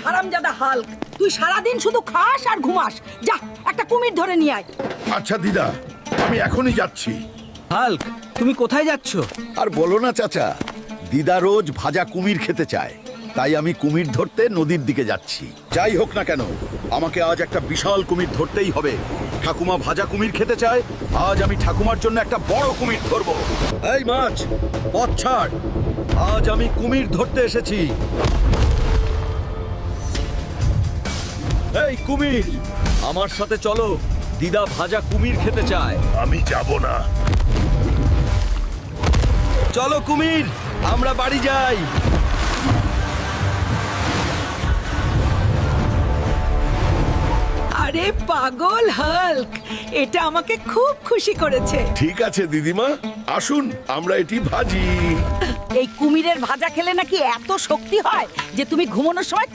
হারামজাদা হাল্ক, তুই সারাদিন শুধু খাস আর ঘুমাস। যা একটা কুমির ধরে নিয়ে আয়। আচ্ছা দিদা, আমি এখনই যাচ্ছি। হাল্ক, তুমি কোথায় যাচ্ছ? আর বলো না চাচা, দিদা রোজ ভাজা কুমির খেতে চায়, তাই আমি কুমির ধরতে নদীর দিকে যাচ্ছি। যাই হোক না কেন, আমাকে আজ একটা বিশাল কুমির ধরতেই হবে। ঠাকুমা ভাজা কুমির খেতে চায়, আজ আমি ঠাকুমার জন্য একটা বড় কুমির ধরবো। এই মাছ, পথ ছাড়, আজ আমি কুমির ধরতে এসেছি। এই কুমির, আমার সাথে চলো, দিদা ভাজা কুমির খেতে চায়। আমি যাব না। চলো কুমির, আমরা বাড়ি যাই। আরে পাগল হাল্ক, এটা আমাকে খুব খুশি করেছে। ঠিক আছে দিদিমা, আসুন আমরা এটি ভাজি। এই কুমিরের ভাজা খেলে নাকি এত শক্তি হয় যে তুমি ঘুমানোর সময়